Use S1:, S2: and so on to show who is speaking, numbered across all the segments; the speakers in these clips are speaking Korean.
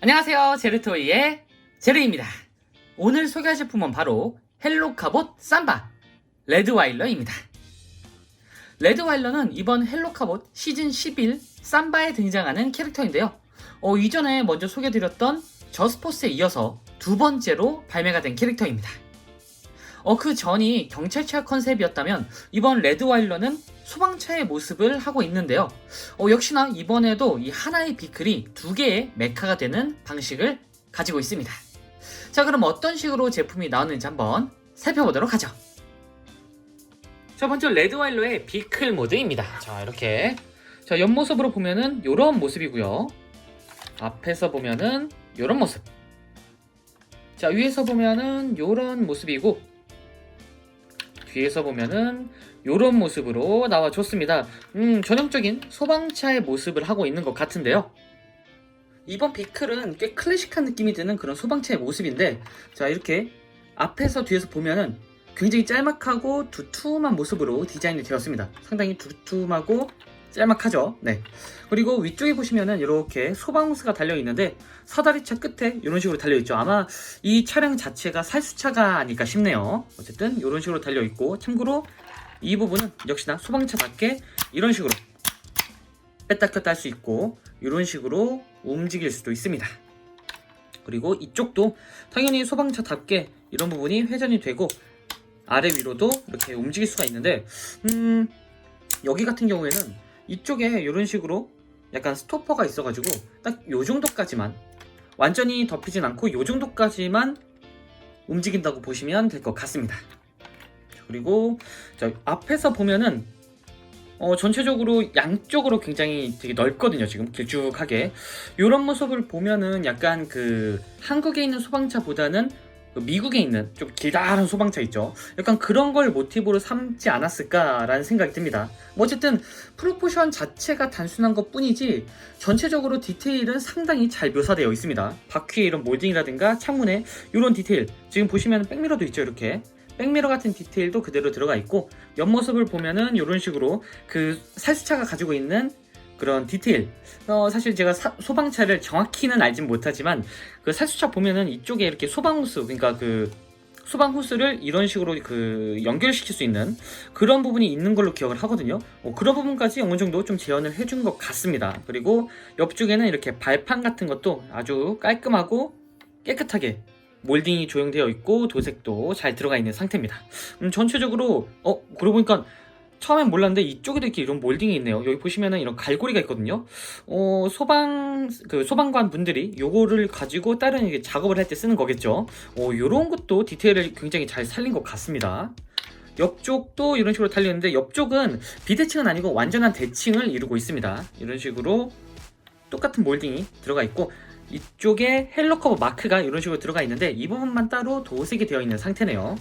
S1: 안녕하세요, 제르토이의 제르입니다. 오늘 소개할 제품은 바로 헬로카봇 삼바 레드와일러입니다. 레드와일러는 이번 헬로카봇 시즌 11 삼바에 등장하는 캐릭터인데요. 이전에 먼저 소개드렸던 저스포스에 이어서 두 번째로 발매가 된 캐릭터입니다. 그 전이 경찰차 컨셉이었다면 이번 레드와일러는 소방차의 모습을 하고 있는데요. 역시나 이번에도 이 하나의 비클이 두 개의 메카가 되는 방식을 가지고 있습니다. 자, 그럼 어떤 식으로 제품이 나왔는지 한번 살펴보도록 하죠. 자, 먼저 레드와일러의 비클 모드입니다. 자, 이렇게 옆모습으로 보면은 이런 모습이고요. 앞에서 보면은 이런 모습. 자, 위에서 보면은 이런 모습이고 뒤에서 보면은 이런 모습으로 나와줬습니다. 전형적인 소방차의 모습을 하고 있는 것 같은데요. 이번 비클은 꽤 클래식한 느낌이 드는 그런 소방차의 모습인데, 자, 이렇게 앞에서 뒤에서 보면은 굉장히 짤막하고 두툼한 모습으로 디자인이 되었습니다. 상당히 두툼하고 짤막하죠. 네. 그리고 위쪽에 보시면은 이렇게 소방호스가 달려있는데 사다리차 끝에 이런 식으로 달려있죠. 아마 이 차량 자체가 살수차가 아닐까 싶네요. 어쨌든 이런 식으로 달려있고, 참고로 이 부분은 역시나 소방차답게 이런 식으로 뺐다 꼈다 할 수 있고 이런 식으로 움직일 수도 있습니다. 그리고 이쪽도 당연히 소방차답게 이런 부분이 회전이 되고 아래 위로도 이렇게 움직일 수가 있는데, 여기 같은 경우에는 이쪽에 이런 식으로 약간 스토퍼가 있어가지고 딱 요 정도까지만, 완전히 덮이진 않고 요 정도까지만 움직인다고 보시면 될 것 같습니다. 그리고 앞에서 보면은 전체적으로 양쪽으로 굉장히 되게 넓거든요. 지금 길쭉하게 이런 모습을 보면은 약간 그 한국에 있는 소방차보다는 미국에 있는 좀 길다란 소방차 있죠. 약간 그런 걸 모티브로 삼지 않았을까라는 생각이 듭니다. 어쨌든 프로포션 자체가 단순한 것 뿐이지 전체적으로 디테일은 상당히 잘 묘사되어 있습니다. 바퀴의 이런 몰딩이라든가 창문에 이런 디테일, 지금 보시면 백미러도 있죠. 이렇게 백미러 같은 디테일도 그대로 들어가 있고, 옆모습을 보면은 이런 식으로 그 살수차가 가지고 있는 그런 디테일, 사실 제가 소방차를 정확히는 알진 못하지만 그 살수차 보면은 이쪽에 이렇게 소방호스, 그러니까 그 소방호스를 이런 식으로 그 연결시킬 수 있는 그런 부분이 있는 걸로 기억을 하거든요. 그런 부분까지 어느 정도 좀 재현을 해준 것 같습니다. 그리고 옆쪽에는 이렇게 발판 같은 것도 아주 깔끔하고 깨끗하게 몰딩이 조형되어 있고 도색도 잘 들어가 있는 상태입니다. 전체적으로 그러고 보니까 처음엔 몰랐는데 이쪽에도 이렇게 이런 몰딩이 있네요. 여기 보시면은 이런 갈고리가 있거든요. 소방관 분들이 요거를 가지고 다른 이게 작업을 할 때 쓰는 거겠죠. 요런 것도 디테일을 굉장히 잘 살린 것 같습니다. 옆쪽도 이런 식으로 달렸는데 옆쪽은 비대칭은 아니고 완전한 대칭을 이루고 있습니다. 이런 식으로 똑같은 몰딩이 들어가 있고, 이쪽에 헬로커버 마크가 이런 식으로 들어가 있는데 이 부분만 따로 도색이 되어 있는 상태네요.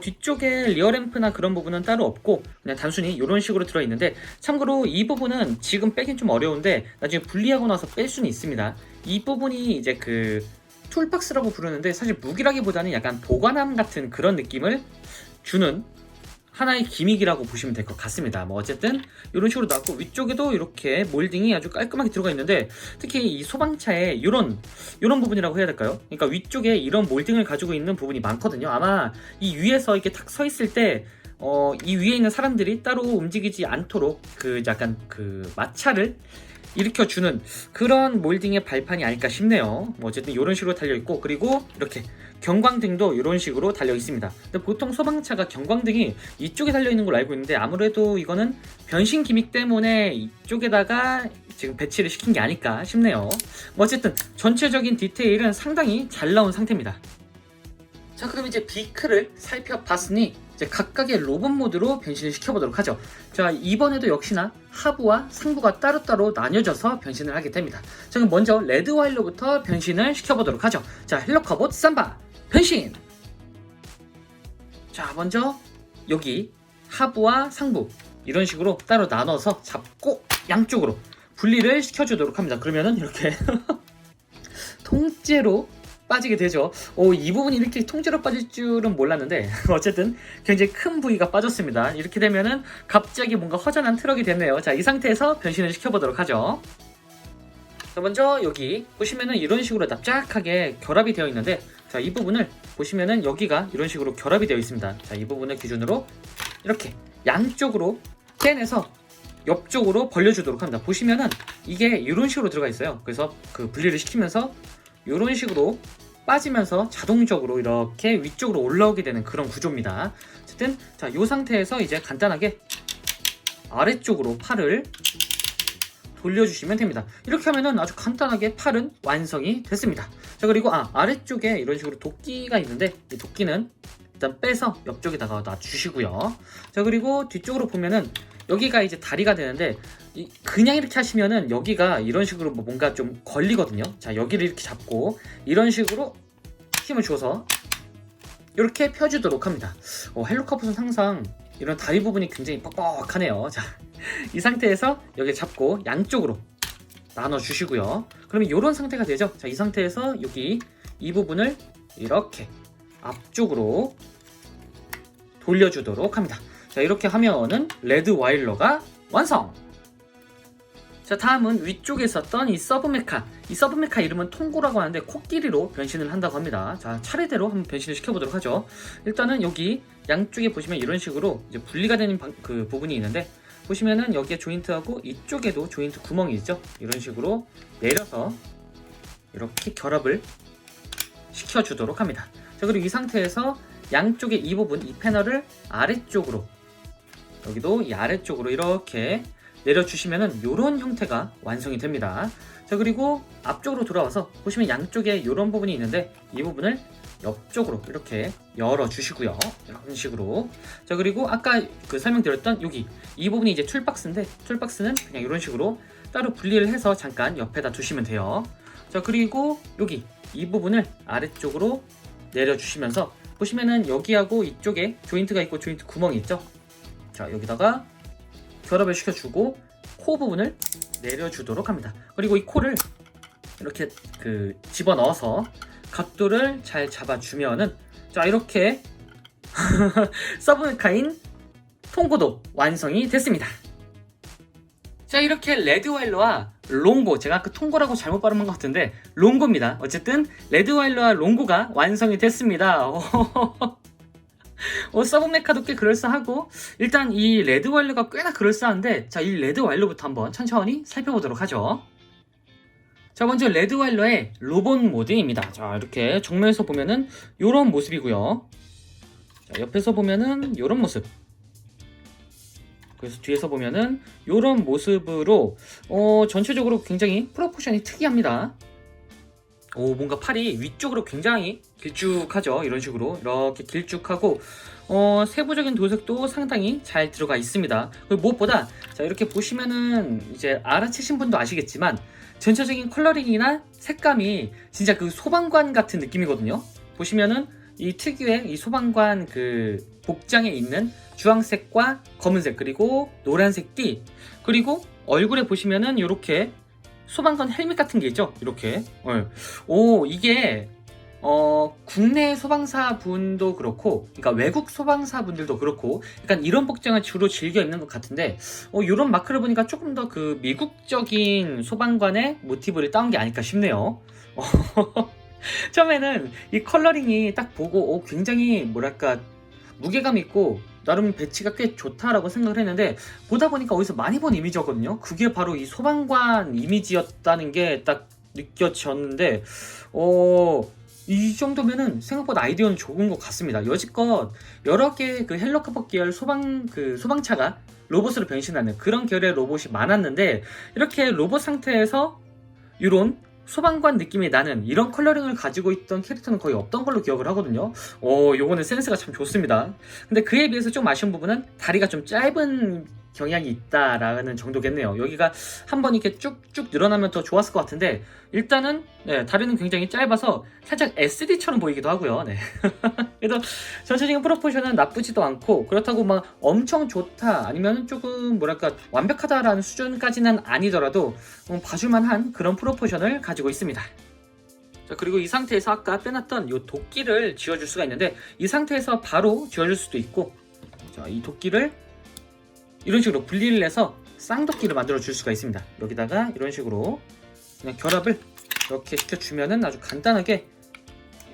S1: 뒤쪽에 리어램프나 그런 부분은 따로 없고 그냥 단순히 이런 식으로 들어 있는데, 참고로 이 부분은 지금 빼긴 좀 어려운데 나중에 분리하고 나서 뺄 수는 있습니다. 이 부분이 이제 그 툴박스라고 부르는데 사실 무기라기보다는 약간 보관함 같은 그런 느낌을 주는 하나의 기믹이라고 보시면 될 것 같습니다. 어쨌든 이런 식으로 나왔고, 위쪽에도 이렇게 몰딩이 아주 깔끔하게 들어가 있는데, 특히 이 소방차에 이런 부분이라고 해야 될까요? 그러니까 위쪽에 이런 몰딩을 가지고 있는 부분이 많거든요. 아마 이 위에서 이렇게 탁 서 있을 때 이 위에 있는 사람들이 따로 움직이지 않도록 그 약간 그 마찰을 일으켜주는 그런 몰딩의 발판이 아닐까 싶네요. 어쨌든 이런 식으로 달려있고, 그리고 이렇게 경광등도 이런 식으로 달려있습니다. 근데 보통 소방차가 경광등이 이쪽에 달려있는 걸로 알고 있는데 아무래도 이거는 변신 기믹 때문에 이쪽에다가 지금 배치를 시킨 게 아닐까 싶네요. 어쨌든 전체적인 디테일은 상당히 잘 나온 상태입니다. 자, 그럼 이제 비클을 살펴봤으니 이제 각각의 로봇 모드로 변신을 시켜보도록 하죠. 자, 이번에도 역시나 하부와 상부가 따로따로 나뉘어져서 변신을 하게 됩니다. 자, 그럼 먼저 레드와일러부터 변신을 시켜보도록 하죠. 자, 헬로카봇 삼바 변신! 자, 먼저 여기 하부와 상부 이런 식으로 따로 나눠서 잡고 양쪽으로 분리를 시켜주도록 합니다. 그러면은 이렇게 통째로 빠지게 되죠. 이 부분이 이렇게 통째로 빠질 줄은 몰랐는데 어쨌든 굉장히 큰 부위가 빠졌습니다. 이렇게 되면은 갑자기 뭔가 허전한 트럭이 됐네요. 자, 이 상태에서 변신을 시켜보도록 하죠. 자, 먼저 여기 보시면은 이런 식으로 납작하게 결합이 되어 있는데, 자, 이 부분을 보시면은 여기가 이런 식으로 결합이 되어 있습니다. 자, 이 부분을 기준으로 이렇게 양쪽으로 떼내서 옆쪽으로 벌려주도록 합니다. 보시면은 이게 이런 식으로 들어가 있어요. 그래서 그 분리를 시키면서 이런 식으로 빠지면서 자동적으로 이렇게 위쪽으로 올라오게 되는 그런 구조입니다. 어쨌든 자, 이 상태에서 이제 간단하게 아래쪽으로 팔을 돌려주시면 됩니다. 이렇게 하면은 아주 간단하게 팔은 완성이 됐습니다. 자, 그리고 아래쪽에 이런 식으로 도끼가 있는데, 이 도끼는 일단 빼서 옆쪽에다가 놔주시고요. 자, 그리고 뒤쪽으로 보면은 여기가 이제 다리가 되는데, 그냥 이렇게 하시면은 여기가 이런 식으로 뭔가 좀 걸리거든요. 자, 여기를 이렇게 잡고 이런 식으로 힘을 줘서 이렇게 펴주도록 합니다. 헬로카봇은 항상 이런 다리 부분이 굉장히 뻑뻑하네요. 자, 이 상태에서 여기 잡고 양쪽으로 나눠 주시고요. 그러면 이런 상태가 되죠. 자, 이 상태에서 여기 이 부분을 이렇게 앞쪽으로 돌려주도록 합니다. 자, 이렇게 하면은 레드 와일러가 완성! 자, 다음은 위쪽에 있었던 이 서브메카. 이 서브메카 이름은 통고라고 하는데 코끼리로 변신을 한다고 합니다. 자, 차례대로 한번 변신을 시켜보도록 하죠. 일단은 여기 양쪽에 보시면 이런 식으로 이제 분리가 되는 그 부분이 있는데, 보시면은 여기에 조인트하고 이쪽에도 조인트 구멍이 있죠. 이런 식으로 내려서 이렇게 결합을 시켜주도록 합니다. 자, 그리고 이 상태에서 양쪽의 이 부분, 이 패널을 아래쪽으로, 여기도 이 아래쪽으로 이렇게 내려주시면은 이런 형태가 완성이 됩니다. 자, 그리고 앞쪽으로 돌아와서 보시면 양쪽에 이런 부분이 있는데, 이 부분을 옆쪽으로 이렇게 열어주시고요. 이런 식으로. 자, 그리고 아까 그 설명드렸던 여기 이 부분이 이제 툴박스인데, 툴박스는 그냥 이런 식으로 따로 분리를 해서 잠깐 옆에다 두시면 돼요. 자, 그리고 여기 이 부분을 아래쪽으로 내려주시면서 보시면은 여기하고 이쪽에 조인트가 있고 조인트 구멍이 있죠. 자, 여기다가 결합을 시켜주고 코 부분을 내려주도록 합니다. 그리고 이 코를 이렇게 집어넣어서 각도를 잘 잡아주면은, 자, 이렇게 서브메카인 통고도 완성이 됐습니다. 자, 이렇게 레드와일러와 롱고, 제가 아까 통고라고 잘못 발음한 것 같은데 롱고입니다. 어쨌든 레드와일러와 롱고가 완성이 됐습니다. 서브메카도 꽤 그럴싸하고, 일단 이 레드와일러가 꽤나 그럴싸한데, 자, 이 레드와일러부터 한번 천천히 살펴보도록 하죠. 자, 먼저 레드와일러의 로봇 모드입니다. 자, 이렇게 정면에서 보면은 요런 모습이고요. 자, 옆에서 보면은 요런 모습. 그래서 뒤에서 보면은 요런 모습으로 전체적으로 굉장히 프로포션이 특이합니다. 뭔가 팔이 위쪽으로 굉장히 길쭉하죠. 이런 식으로 이렇게 길쭉하고 세부적인 도색도 상당히 잘 들어가 있습니다. 그리고 무엇보다 자, 이렇게 보시면은 이제 알아채신 분도 아시겠지만 전체적인 컬러링이나 색감이 진짜 그 소방관 같은 느낌이거든요. 보시면은 이 특유의 이 소방관 그 복장에 있는 주황색과 검은색, 그리고 노란색 띠, 그리고 얼굴에 보시면은 이렇게 소방관 헬멧 같은 게 있죠. 이렇게. 이게 국내 소방사 분도 그렇고, 그러니까 외국 소방사 분들도 그렇고, 약간 이런 복장을 주로 즐겨 입는 것 같은데, 이런 마크를 보니까 조금 더 그 미국적인 소방관의 모티브를 따온 게 아닐까 싶네요. 처음에는 이 컬러링이 딱 보고 굉장히 뭐랄까 무게감 있고 나름 배치가 꽤 좋다라고 생각을 했는데, 보다 보니까 어디서 많이 본 이미지였거든요. 그게 바로 이 소방관 이미지였다는 게 딱 느껴졌는데, 이 정도면은 생각보다 아이디어는 좋은 것 같습니다. 여지껏 여러 개의 그 헬로카봇 계열 소방차가 로봇으로 변신하는 그런 계열의 로봇이 많았는데, 이렇게 로봇 상태에서 이런 소방관 느낌이 나는 이런 컬러링을 가지고 있던 캐릭터는 거의 없던 걸로 기억을 하거든요. 요거는 센스가 참 좋습니다. 근데 그에 비해서 좀 아쉬운 부분은 다리가 좀 짧은 경향이 있다라는 정도겠네요. 여기가 한번 이렇게 쭉쭉 늘어나면 더 좋았을 것 같은데, 일단은 다리는 굉장히 짧아서 살짝 SD처럼 보이기도 하고요. 네. 그래도 전체적인 프로포션은 나쁘지도 않고, 그렇다고 막 엄청 좋다 아니면 조금 뭐랄까 완벽하다라는 수준까지는 아니더라도 봐줄만한 그런 프로포션을 가지고 있습니다. 자, 그리고 이 상태에서 아까 빼놨던 이 도끼를 지워줄 수가 있는데, 이 상태에서 바로 지워줄 수도 있고, 자, 이 도끼를 이런 식으로 분리를 해서 쌍도끼를 만들어 줄 수가 있습니다. 여기다가 이런 식으로 그냥 결합을 이렇게 시켜주면은 아주 간단하게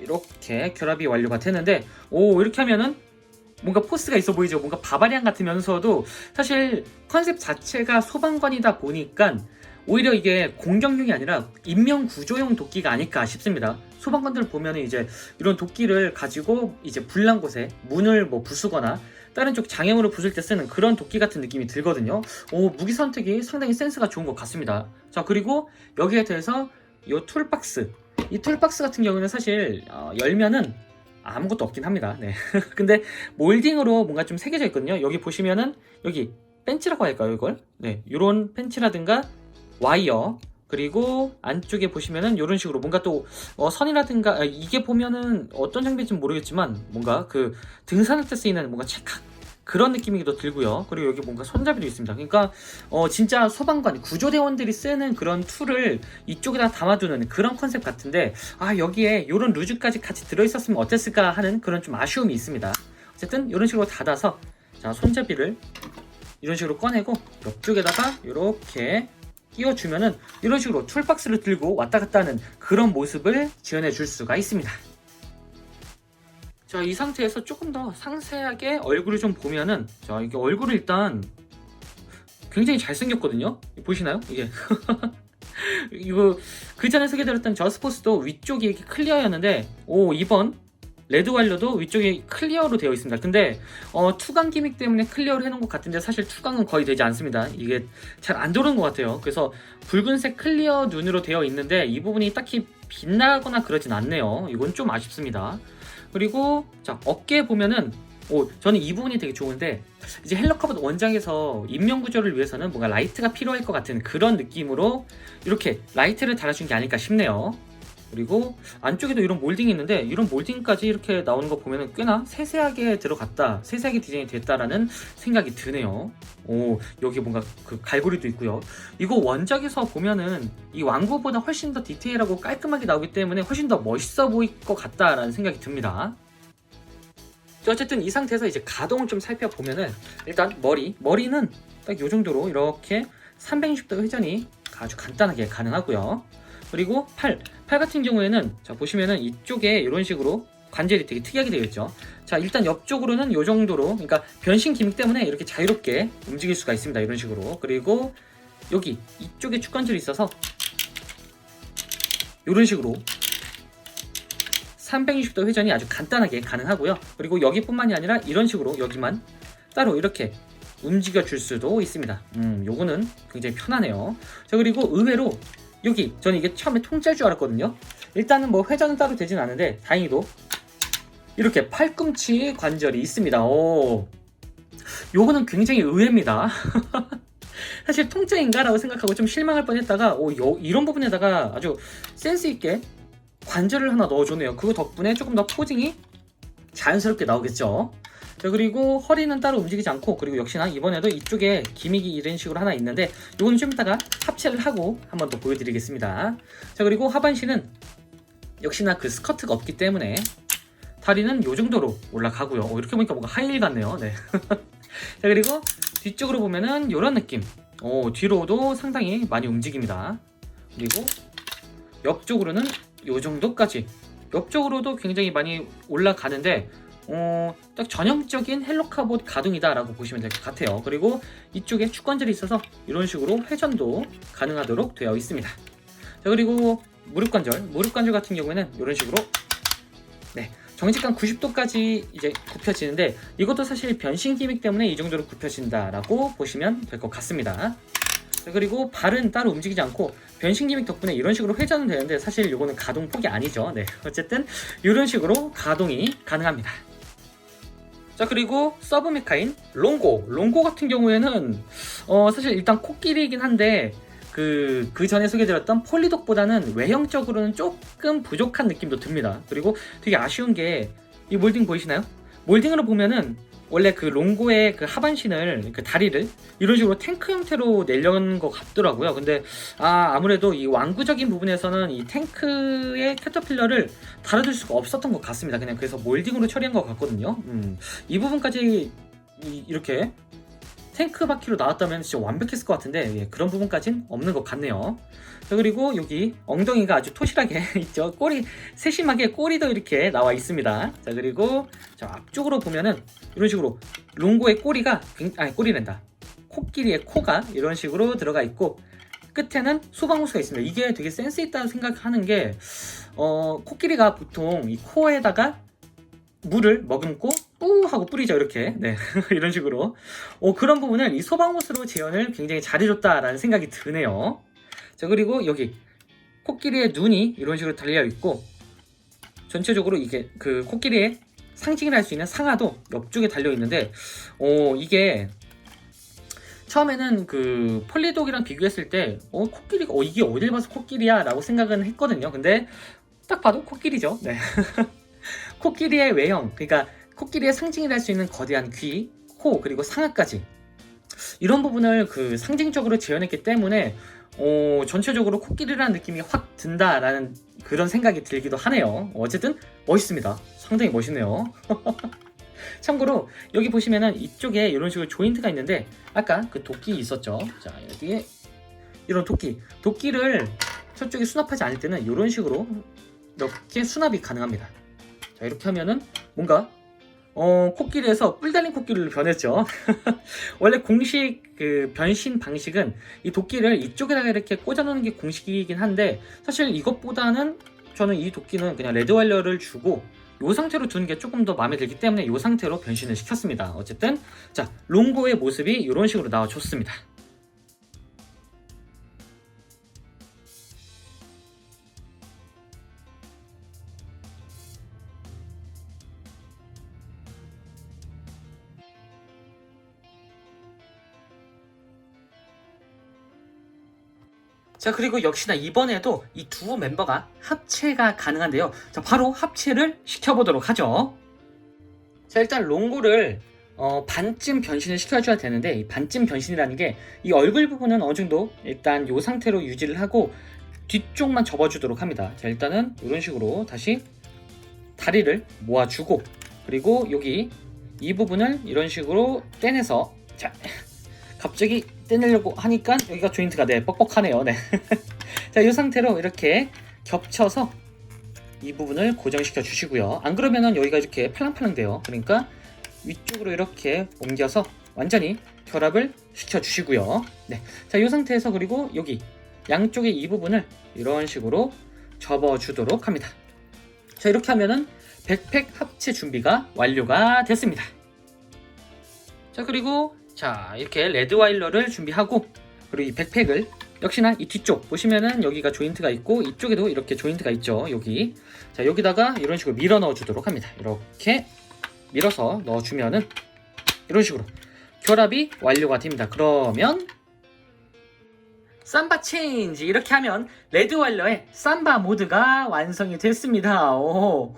S1: 이렇게 결합이 완료가 되는데, 오, 이렇게 하면은 뭔가 포스가 있어 보이죠. 뭔가 바바리안 같으면서도 사실 컨셉 자체가 소방관이다 보니까 오히려 이게 공격용이 아니라 인명 구조용 도끼가 아닐까 싶습니다. 소방관들 보면은 이제 이런 도끼를 가지고 이제 불난 곳에 문을 뭐 부수거나 다른 쪽 장애물을 부술 때 쓰는 그런 도끼 같은 느낌이 들거든요. 오, 무기 선택이 상당히 센스가 좋은 것 같습니다. 자, 그리고 여기에 대해서 이 툴박스, 이 툴박스 같은 경우는 사실 열면은 아무것도 없긴 합니다. 네. 근데 몰딩으로 뭔가 좀 새겨져 있거든요. 여기 보시면은 여기 벤치라고 할까요, 이걸? 네, 이런 벤치라든가 와이어, 그리고 안쪽에 보시면은 이런 식으로 뭔가 또 선이라든가 이게 보면은 어떤 장비인지 모르겠지만 뭔가 그 등산할 때 쓰이는 뭔가 체크 그런 느낌이기도 들고요. 그리고 여기 뭔가 손잡이도 있습니다. 그러니까 진짜 소방관 구조대원들이 쓰는 그런 툴을 이쪽에다 담아두는 그런 컨셉 같은데, 여기에 이런 루즈까지 같이 들어있었으면 어땠을까 하는 그런 좀 아쉬움이 있습니다. 어쨌든 이런 식으로 닫아서, 자, 손잡이를 이런 식으로 꺼내고 옆쪽에다가 이렇게 끼워주면은 이런 식으로 툴박스를 들고 왔다 갔다 하는 그런 모습을 지어내 줄 수가 있습니다. 자, 이 상태에서 조금 더 상세하게 얼굴을 좀 보면은, 자, 이게 얼굴을 일단 굉장히 잘생겼거든요. 보이시나요? 이게 이거 그 전에 소개드렸던 저스포스도 위쪽이 이렇게 클리어였는데, 이번 레드 완료도 위쪽이 클리어로 되어 있습니다. 근데 투강 기믹 때문에 클리어를 해놓은 것 같은데 사실 투강은 거의 되지 않습니다. 이게 잘 안 도는 것 같아요. 그래서 붉은색 클리어 눈으로 되어 있는데 이 부분이 딱히 빛나거나 그러진 않네요. 이건 좀 아쉽습니다. 그리고 자, 어깨에 보면은 저는 이 부분이 되게 좋은데, 이제 헬로카봇 원작에서 인명 구조를 위해서는 뭔가 라이트가 필요할 것 같은 그런 느낌으로 이렇게 라이트를 달아준 게 아닐까 싶네요. 그리고 안쪽에도 이런 몰딩이 있는데 이런 몰딩까지 이렇게 나오는 거 보면은 꽤나 세세하게 들어갔다, 세세하게 디자인이 됐다라는 생각이 드네요. 여기 뭔가 그 갈고리도 있고요. 이거 원작에서 보면은 이 왕구보다 훨씬 더 디테일하고 깔끔하게 나오기 때문에 훨씬 더 멋있어 보일 것 같다라는 생각이 듭니다. 어쨌든 이 상태에서 이제 가동을 좀 살펴보면은, 일단 머리는 딱 이 정도로 이렇게 360도 회전이 아주 간단하게 가능하고요. 그리고 팔 같은 경우에는 자, 보시면은 이쪽에 이런 식으로 관절이 되게 특이하게 되어 있죠. 자, 일단 옆쪽으로는 이 정도로, 그러니까 변신 기믹 때문에 이렇게 자유롭게 움직일 수가 있습니다. 이런 식으로. 그리고 여기 이쪽에 축관절이 있어서 이런 식으로 360도 회전이 아주 간단하게 가능하고요. 그리고 여기뿐만이 아니라 이런 식으로 여기만 따로 이렇게 움직여 줄 수도 있습니다. 요거는 굉장히 편하네요. 자, 그리고 의외로 여기 저는 이게 처음에 통짜일 줄 알았거든요. 일단은 뭐 회전은 따로 되진 않은데 다행히도 이렇게 팔꿈치 관절이 있습니다. 요거는 굉장히 의외입니다. 사실 통짜인가 라고 생각하고 좀 실망할 뻔했다가 이런 부분에다가 아주 센스 있게 관절을 하나 넣어줬네요. 그거 덕분에 조금 더 포징이 자연스럽게 나오겠죠. 자, 그리고 허리는 따로 움직이지 않고, 그리고 역시나 이번에도 이쪽에 기믹이 이런 식으로 하나 있는데 이건 좀 이따가 합체를 하고 한번 더 보여드리겠습니다. 자, 그리고 하반신은 역시나 그 스커트가 없기 때문에 다리는 이 정도로 올라가고요. 이렇게 보니까 뭔가 하이힐 같네요. 네. 자, 그리고 뒤쪽으로 보면은 이런 느낌. 뒤로도 상당히 많이 움직입니다. 그리고 옆쪽으로는 이 정도까지, 옆쪽으로도 굉장히 많이 올라가는데 딱 전형적인 헬로카봇 가동이다 라고 보시면 될 것 같아요. 그리고 이쪽에 축관절이 있어서 이런 식으로 회전도 가능하도록 되어 있습니다. 자, 그리고 무릎 관절 같은 경우에는 이런 식으로 정직한 90도까지 이제 굽혀지는데, 이것도 사실 변신 기믹 때문에 이 정도로 굽혀진다라고 보시면 될 것 같습니다. 자, 그리고 발은 따로 움직이지 않고 변신 기믹 덕분에 이런 식으로 회전은 되는데 사실 이거는 가동 폭이 아니죠. 네, 어쨌든 이런 식으로 가동이 가능합니다. 자, 그리고 서브 메카인 롱고 같은 경우에는 사실 일단 코끼리이긴 한데 그 전에 소개드렸던 폴리독보다는 외형적으로는 조금 부족한 느낌도 듭니다. 그리고 되게 아쉬운 게 이 몰딩 보이시나요? 몰딩으로 보면은 원래 그 롱고의 그 하반신을, 그 다리를 이런 식으로 탱크 형태로 내려는 것 같더라고요. 근데 아무래도 이 완구적인 부분에서는 이 탱크의 캐터필러를 달아줄 수가 없었던 것 같습니다. 그냥 그래서 몰딩으로 처리한 것 같거든요. 이 부분까지 이렇게 탱크 바퀴로 나왔다면 진짜 완벽했을 것 같은데 예, 그런 부분까진 없는 것 같네요. 자, 그리고 여기 엉덩이가 아주 토실하게 있죠. 꼬리, 세심하게 꼬리도 이렇게 나와 있습니다. 자, 그리고 자, 앞쪽으로 보면은 이런 식으로 롱고의 꼬리가 아니 꼬리랜다. 코끼리의 코가 이런 식으로 들어가 있고 끝에는 소방호스가 있습니다. 이게 되게 센스 있다고 생각하는 게 코끼리가 보통 이 코에다가 물을 머금고 뿌 하고 뿌리죠. 이렇게 네 이런 식으로 그런 부분을 이 소방호스로 재현을 굉장히 잘해줬다라는 생각이 드네요. 자, 그리고 여기 코끼리의 눈이 이런 식으로 달려 있고 전체적으로 이게 그 코끼리의 상징을 할 수 있는 상아도 옆쪽에 달려 있는데 이게 처음에는 그 폴리독이랑 비교했을 때 코끼리가 이게 어딜 봐서 코끼리야 라고 생각은 했거든요. 근데 딱 봐도 코끼리죠. 네. 코끼리의 외형, 그러니까 코끼리의 상징을 할 수 있는 거대한 귀, 코, 그리고 상아까지 이런 부분을 그 상징적으로 재현했기 때문에 전체적으로 코끼리라는 느낌이 확 든다라는 그런 생각이 들기도 하네요. 어쨌든 멋있습니다. 상당히 멋있네요. 참고로 여기 보시면은 이쪽에 이런 식으로 조인트가 있는데 아까 그 도끼 있었죠. 자, 여기에 이런 도끼를 저쪽에 수납하지 않을 때는 이런 식으로 이렇게 수납이 가능합니다. 자, 이렇게 하면은 뭔가 코끼리에서 뿔 달린 코끼리로 변했죠. 원래 공식 그 변신 방식은 이 도끼를 이쪽에다가 이렇게 꽂아놓는 게 공식이긴 한데 사실 이것보다는 저는 이 도끼는 그냥 레드와이어를 주고 이 상태로 두는 게 조금 더 마음에 들기 때문에 이 상태로 변신을 시켰습니다. 어쨌든 자, 롱고의 모습이 이런 식으로 나와줬습니다. 자, 그리고 역시나 이번에도 이 두 멤버가 합체가 가능한데요. 자, 바로 합체를 시켜보도록 하죠. 자, 일단 롱고를 반쯤 변신을 시켜줘야 되는데 이 반쯤 변신이라는 게 이 얼굴 부분은 어느 정도 일단 이 상태로 유지를 하고 뒤쪽만 접어주도록 합니다. 자, 일단은 이런 식으로 다시 다리를 모아주고 그리고 여기 이 부분을 이런 식으로 떼내서 자, 갑자기 떼내려고 하니까 여기가 조인트가 네 뻑뻑하네요. 네. 자, 이 상태로 이렇게 겹쳐서 이 부분을 고정시켜 주시고요. 안 그러면은 여기가 이렇게 팔랑팔랑 돼요. 그러니까 위쪽으로 이렇게 옮겨서 완전히 결합을 시켜 주시고요. 네. 자, 이 상태에서 그리고 여기 양쪽의 이 부분을 이런 식으로 접어 주도록 합니다. 자, 이렇게 하면은 백팩 합체 준비가 완료가 됐습니다. 자, 그리고 자, 이렇게 레드와일러를 준비하고 그리고 이 백팩을 역시나 이 뒤쪽 보시면은 여기가 조인트가 있고 이쪽에도 이렇게 조인트가 있죠. 여기 자, 여기다가 이런 식으로 밀어 넣어 주도록 합니다. 이렇게 밀어서 넣어 주면은 이런 식으로 결합이 완료가 됩니다. 그러면 삼바 체인지 이렇게 하면 레드와일러의 삼바 모드가 완성이 됐습니다. 오.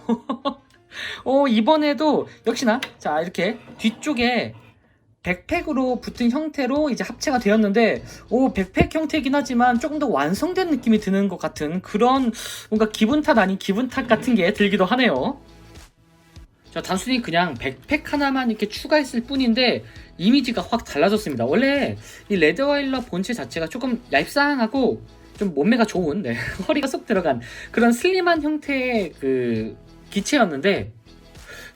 S1: 이번에도 역시나 자, 이렇게 뒤쪽에 백팩으로 붙은 형태로 이제 합체가 되었는데 백팩 형태이긴 하지만 조금 더 완성된 느낌이 드는 것 같은 그런 뭔가 기분 탓 아닌 기분 탓 같은 게 들기도 하네요. 자, 단순히 그냥 백팩 하나만 이렇게 추가했을 뿐인데 이미지가 확 달라졌습니다. 원래 이 레드와일러 본체 자체가 조금 얄쌍하고 좀 몸매가 좋은 허리가 쏙 들어간 그런 슬림한 형태의 그 기체였는데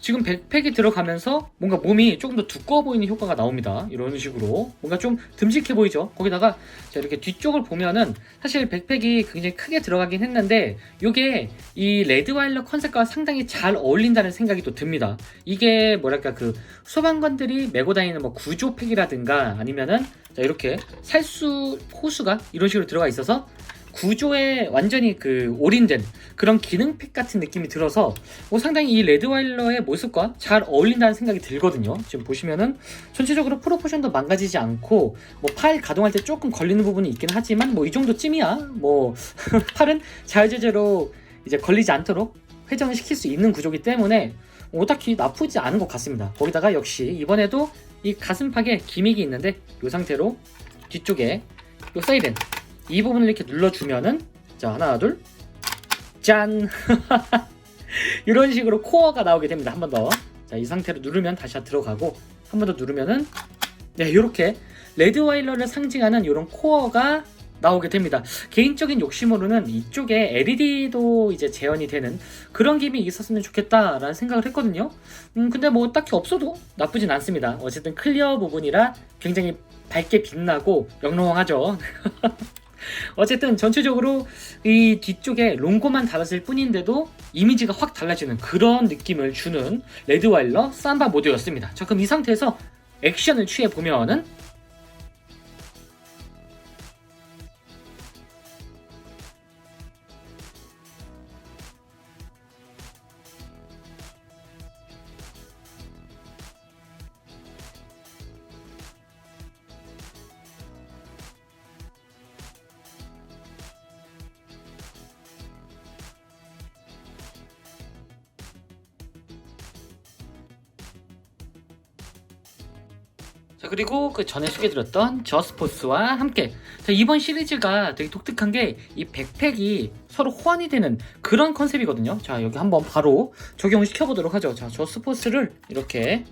S1: 지금 백팩이 들어가면서 뭔가 몸이 조금 더 두꺼워 보이는 효과가 나옵니다. 이런 식으로 뭔가 좀 듬직해 보이죠. 거기다가 자, 이렇게 뒤쪽을 보면은 사실 백팩이 굉장히 크게 들어가긴 했는데 이게 이 레드와일러 컨셉과 상당히 잘 어울린다는 생각이 또 듭니다. 이게 뭐랄까 그 소방관들이 메고 다니는 뭐 구조팩이라든가 아니면은 자, 이렇게 살수 호수가 이런 식으로 들어가 있어서 구조에 완전히 그 올인된 그런 기능팩 같은 느낌이 들어서 상당히 이 레드와일러의 모습과 잘 어울린다는 생각이 들거든요. 지금 보시면은 전체적으로 프로포션도 망가지지 않고 뭐 팔 가동할 때 조금 걸리는 부분이 있긴 하지만 뭐 이 정도쯤이야 뭐 팔은 자유자재로 이제 걸리지 않도록 회전을 시킬 수 있는 구조기 때문에 딱히 나쁘지 않은 것 같습니다. 거기다가 역시 이번에도 이 가슴팍에 기믹이 있는데 이 상태로 뒤쪽에 이 사이렌 이 부분을 이렇게 눌러주면은 자, 하나 둘 짠. 이런 식으로 코어가 나오게 됩니다. 한 번 더. 자, 이 상태로 누르면 다시 들어가고 한 번 더 누르면은 네, 이렇게 레드와일러를 상징하는 이런 코어가 나오게 됩니다. 개인적인 욕심으로는 이쪽에 LED도 이제 재현이 되는 그런 기믹이 있었으면 좋겠다라는 생각을 했거든요. 근데 뭐 딱히 없어도 나쁘진 않습니다. 어쨌든 클리어 부분이라 굉장히 밝게 빛나고 영롱하죠. 어쨌든 전체적으로 이 뒤쪽에 롱고만 달았을 뿐인데도 이미지가 확 달라지는 그런 느낌을 주는 레드와일러 삼바 모드였습니다. 자, 그럼 이 상태에서 액션을 취해보면은 자, 그리고 그 전에 소개드렸던 저스포스와 함께 자, 이번 시리즈가 되게 독특한 게 이 백팩이 서로 호환이 되는 그런 컨셉이거든요. 자, 여기 한번 바로 적용을 시켜보도록 하죠. 자, 저스포스를 이렇게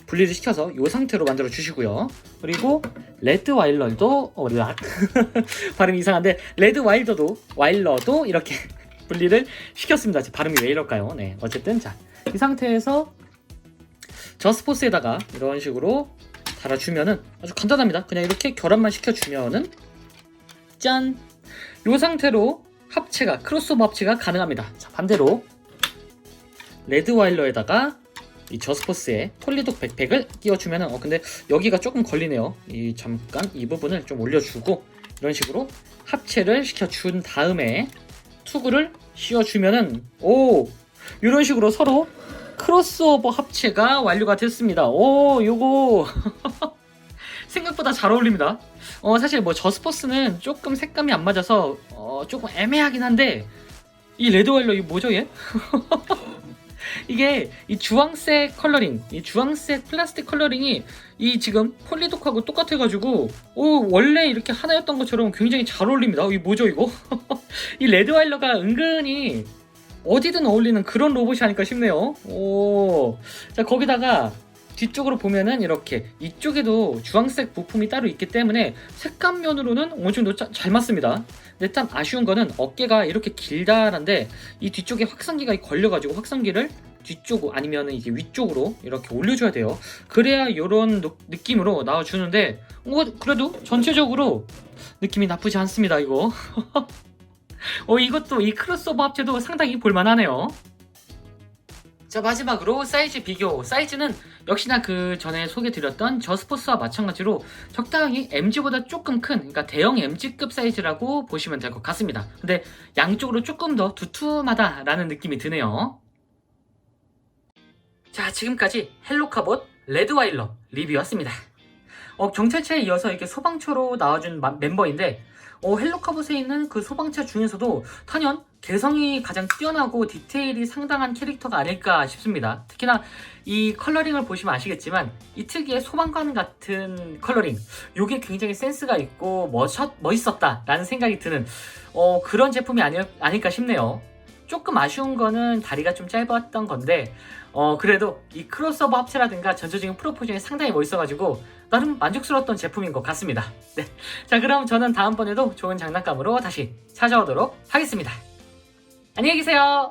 S1: 분리를 시켜서 이 상태로 만들어 주시고요. 그리고 레드와일러도 발음이 이상한데 레드와일러도 이렇게 분리를 시켰습니다. 발음이 왜 이럴까요? 네, 어쨌든 자, 이 상태에서 저스포스에다가 이런 식으로 달아주면은 아주 간단합니다. 그냥 이렇게 결합만 시켜주면은 짠! 이 상태로 합체가 크로스오버 합체가 가능합니다. 자, 반대로 레드와일러에다가 이 저스포스에 폴리독 백팩을 끼워주면은 근데 여기가 조금 걸리네요. 잠깐 이 부분을 좀 올려주고 이런 식으로 합체를 시켜준 다음에 투구를 씌워주면은 이런 식으로 서로 크로스오버 합체가 완료가 됐습니다. 요거 생각보다 잘 어울립니다. 사실 뭐 저스포스는 조금 색감이 안 맞아서 조금 애매하긴 한데 이 레드와일러 이거 뭐죠 얘? 이게 이 주황색 컬러링, 이 주황색 플라스틱 컬러링이 이 지금 폴리독하고 똑같아가지고 원래 이렇게 하나였던 것처럼 굉장히 잘 어울립니다. 이 뭐죠 이거? 이 레드와일러가 은근히 어디든 어울리는 그런 로봇이 아닐까 싶네요. 자, 거기다가 뒤쪽으로 보면은 이렇게 이쪽에도 주황색 부품이 따로 있기 때문에 색감면으로는 어느 정도 잘 맞습니다. 근데 참 아쉬운 거는 어깨가 이렇게 길다란데 이 뒤쪽에 확성기가 걸려가지고 확성기를 뒤쪽 아니면 이게 위쪽으로 이렇게 올려줘야 돼요. 그래야 이런 느낌으로 나와주는데 그래도 전체적으로 느낌이 나쁘지 않습니다. 이거 이것도 이 크로스오버 합체도 상당히 볼만하네요. 자, 마지막으로 사이즈 비교. 사이즈는 역시나 그 전에 소개드렸던 저스포스와 마찬가지로 적당히 MG보다 조금 큰, 그러니까 대형 MG급 사이즈라고 보시면 될 것 같습니다. 근데 양쪽으로 조금 더 두툼하다라는 느낌이 드네요. 자, 지금까지 헬로카봇 레드와일러 리뷰였습니다. 경찰차에 이어서 이렇게 소방차로 나와준 멤버인데 헬로카봇에 있는 그 소방차 중에서도 단연 개성이 가장 뛰어나고 디테일이 상당한 캐릭터가 아닐까 싶습니다. 특히나 이 컬러링을 보시면 아시겠지만 이 특유의 소방관 같은 컬러링, 이게 굉장히 센스가 있고 멋있었다라는 생각이 드는 그런 제품이 아닐까 싶네요. 조금 아쉬운 거는 다리가 좀 짧았던 건데 그래도 이 크로스오버 합체라든가 전체적인 프로포션이 상당히 멋있어가지고 나름 만족스러웠던 제품인 것 같습니다. 네, 자, 그럼 저는 다음번에도 좋은 장난감으로 다시 찾아오도록 하겠습니다. 안녕히 계세요.